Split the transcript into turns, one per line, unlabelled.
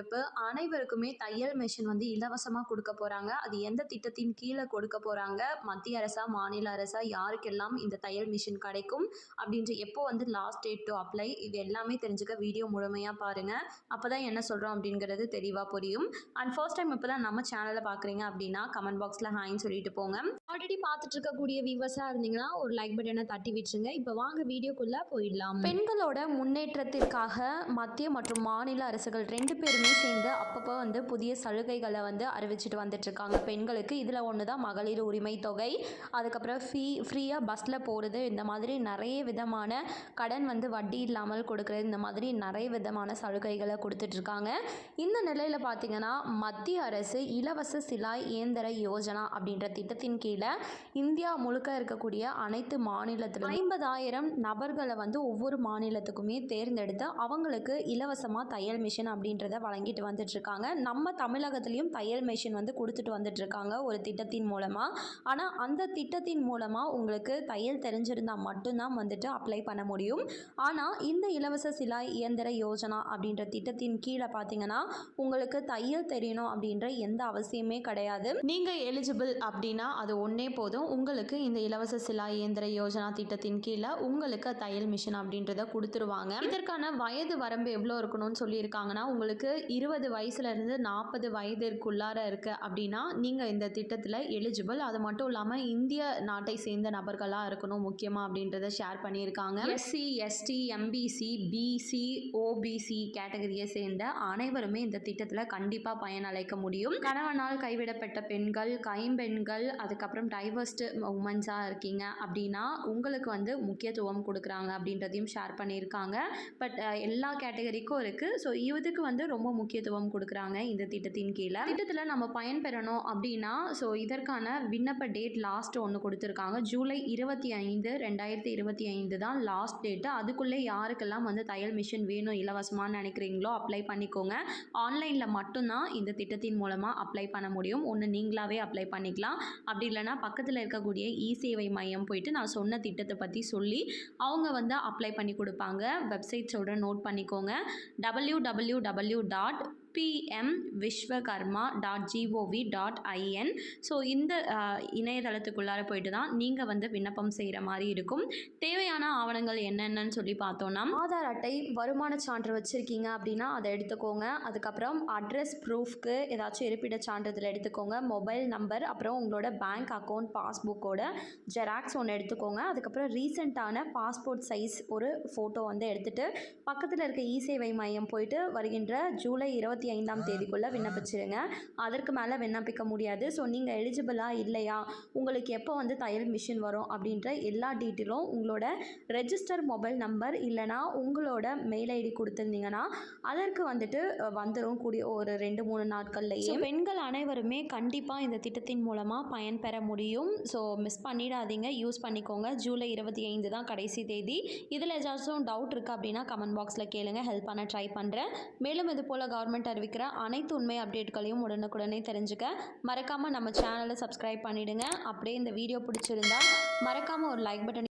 இப்போ அனைவருக்குமே தையல் மிஷின் வந்து இலவசமாக கொடுக்க போகிறாங்க. அது எந்த திட்டத்தின் கீழே கொடுக்க போகிறாங்க, மத்திய அரசா மாநில அரசா, யாருக்கெல்லாம் இந்த தையல் மிஷின் கிடைக்கும் அப்படின்ற எப்போ வந்து லாஸ்ட் டேட் டு அப்ளை, இது எல்லாமே தெரிஞ்சுக்க வீடியோ முழுமையாக பாருங்கள். அப்போ தான் என்ன சொல்கிறோம் அப்படிங்கிறது தெளிவாக புரியும். அண்ட் ஃபர்ஸ்ட் டைம் இப்போ தான் நம்ம சேனலை பார்க்குறீங்க அப்படின்னா கமெண்ட் பாக்ஸில் ஹாய்ன்னு சொல்லிட்டு போங்க. ஆல்ரெடி பார்த்துட்டு இருக்கக்கூடிய வியூவர்ஸாக இருந்தீங்கன்னா ஒரு லைக் பட்டனை தட்டி விட்டுருங்க. இப்போ வாங்க வீடியோக்குள்ளே போயிடலாம். பெண்களோட முன்னேற்றத்திற்காக மத்திய மற்றும் மாநில அரசுகள் ரெண்டு பேரும் சேர்ந்து அப்பப்போ வந்து புதிய சலுகைகளை வந்து அறிவிச்சிட்டு வந்துட்டு இருக்காங்க பெண்களுக்கு. இதில் ஒன்று தான் மகளிர் உரிமை தொகை, அதுக்கப்புறம் ஃப்ரீயாக பஸ்ஸில் போகிறது, இந்த மாதிரி நிறைய விதமான கடன் வந்து வட்டி இல்லாமல் கொடுக்குறது, இந்த மாதிரி நிறைய விதமான சலுகைகளை கொடுத்துட்ருக்காங்க. இந்த நிலையில் பார்த்திங்கன்னா மத்திய அரசு இலவச சிலாய் இயந்திர யோஜனா அப்படின்ற திட்டத்தின் கீழே இந்தியா முழுக்க இருக்கக்கூடிய அனைத்து மாநிலத்திலும் 50,000 நபர்களை வந்து ஒவ்வொரு மாநிலத்துக்குமே தேர்ந்தெடுத்து அவங்களுக்கு இலவசமாக தையல் மிஷின் அப்படின்றத வழங்கிட்டு வந்துட்டு இருக்காங்க. நம்ம தமிழகத்திலையும் தையல் மிஷின் வந்து கொடுத்துட்டு வந்துட்டு இருக்காங்க ஒரு திட்டத்தின் மூலமாக. ஆனால் அந்த திட்டத்தின் மூலமாக உங்களுக்கு தையல் தெரிஞ்சிருந்தால் மட்டும்தான் வந்துட்டு அப்ளை பண்ண முடியும். ஆனால் இந்த இலவச சிலாய் இயந்திர யோஜனா அப்படின்ற திட்டத்தின் கீழே பார்த்தீங்கன்னா உங்களுக்கு தையல் தெரியணும் அப்படின்ற எந்த அவசியமே கிடையாது. நீங்கள் எலிஜிபிள் அப்படின்னா அது ஒன்றே போதும், உங்களுக்கு இந்த இலவச சிலாய் இயந்திர யோஜனா திட்டத்தின் கீழே உங்களுக்கு தையல் மிஷின் அப்படின்றத கொடுத்துருவாங்க. இதற்கான வயது வரம்பு எவ்வளோ இருக்கணும்னு சொல்லியிருக்காங்கன்னா உங்களுக்கு 20 வயசுலேருந்து 40 வயதிற்குள்ளார இருக்குது அப்படின்னா நீங்கள் இந்த திட்டத்தில் எலிஜிபிள். அது மட்டும் இல்லாமல் இந்திய நாட்டை சேர்ந்த நபர்களாக இருக்கணும் முக்கியமாக அப்படின்றத ஷேர் பண்ணியிருக்காங்க. SC, ST, MBC, BC, OBC கேட்டகரியை சேர்ந்த அனைவருமே இந்த திட்டத்தில் கண்டிப்பாக பயனளிக்க முடியும். கணவனால் கைவிடப்பட்ட பெண்கள், கைம்பெண்கள், அதுக்கப்புறம் டைவர்ஸ்டு உமன்ஸாக இருக்கீங்க அப்படின்னா உங்களுக்கு வந்து முக்கியத்துவம் கொடுக்குறாங்க அப்படின்றதையும் ஷேர் பண்ணியிருக்காங்க. பட் எல்லா கேட்டகரிக்கும் இருக்குது. ஸோ இதுக்கு வந்து ரொம்ப முக்கியத்துவம் கொடுக்குறாங்க இந்த திட்டத்தின் கீழே. திட்டத்தில் நம்ம பயன்பெறணும் அப்படின்னா ஸோ இதற்கான விண்ணப்ப டேட் லாஸ்ட் ஒன்று கொடுத்துருக்காங்க. ஜூலை 25, 2025 தான் லாஸ்ட் டேட்டு. அதுக்குள்ளே யாருக்கெல்லாம் வந்து தையல் மிஷின் வேணும் இலவசமானு நினைக்கிறீங்களோ அப்ளை பண்ணிக்கோங்க. ஆன்லைனில் மட்டும்தான் இந்த திட்டத்தின் மூலமாக அப்ளை பண்ண முடியும். ஒன்று நீங்களாவே அப்ளை பண்ணிக்கலாம், அப்படி இல்லைனா பக்கத்தில் இருக்கக்கூடிய இ-சேவை மையம் போயிட்டு நான் சொன்ன திட்டத்தை பற்றி சொல்லி அவங்க வந்து அப்ளை பண்ணி கொடுப்பாங்க. வெப்சைட் சொல்கிறேன், நோட் பண்ணிக்கோங்க. www.pmvishwakarma.gov.in. ஸோ இந்த இணையதளத்துக்குள்ளார போயிட்டு தான் நீங்கள் வந்து விண்ணப்பம் செய்கிற மாதிரி இருக்கும். தேவையான ஆவணங்கள் என்னென்னு சொல்லி பார்த்தோன்னா ஆதார் அட்டை, வருமான சான்று வச்சுருக்கீங்க அப்படின்னா அதை எடுத்துக்கோங்க. அதுக்கப்புறம் அட்ரஸ் ப்ரூஃப்க்கு ஏதாச்சும் இருப்பிட சான்றிதழ் எடுத்துக்கோங்க. மொபைல் நம்பர், அப்புறம் உங்களோட பேங்க் அக்கௌண்ட் பாஸ்புக்கோட ஜெராக்ஸ் ஒன்று எடுத்துக்கோங்க. அதுக்கப்புறம் ரீசெண்டான பாஸ்போர்ட் சைஸ் ஒரு ஃபோட்டோ வந்து எடுத்துகிட்டு பக்கத்தில் இருக்க இ-சேவை மையம் போயிட்டு வருகின்ற ஜூலை 25ஆம் தேதிக்குள்ளே விண்ணப்பிச்சிருங்க. அதற்கு மேலே விண்ணப்பிக்க முடியாது. ஸோ நீங்கள் எலிஜிபிளாக இல்லையா, உங்களுக்கு எப்போ வந்து தையல் மிஷின் வரும் அப்படின்ற எல்லா டீட்டெயிலும் உங்களோட ரெஜிஸ்டர் மொபைல் நம்பர் இல்லைனா உங்களோட மெயில் ஐடி கொடுத்துருந்தீங்கன்னா அதற்கு வந்துட்டு வந்துடும் கூடிய ஒரு 2-3 நாட்கள்லேயே. பெண்கள் அனைவருமே கண்டிப்பாக இந்த திட்டத்தின் மூலமாக பயன்பெற முடியும். ஸோ மிஸ் பண்ணிடாதீங்க, யூஸ் பண்ணிக்கோங்க. ஜூலை 25 தான் கடைசி தேதி. இதில் ஏதாச்சும் டவுட் இருக்குது அப்படின்னா கமெண்ட் பாக்ஸில் கேளுங்க, ஹெல்ப் பண்ண ட்ரை பண்ணுறேன். மேலும் இது போல் கவர்மெண்ட் அறிவிக்கிற அனைத்து உண்மை அப்டேட்களையும் உடனுக்குடனே தெரிஞ்சுக்க மறக்காமல் நம்ம சேனலை சப்ஸ்கிரைப் பண்ணிவிடுங்க. அப்படியே இந்த வீடியோ பிடிச்சிருந்தா மறக்காமல் ஒரு லைக் பட்டன்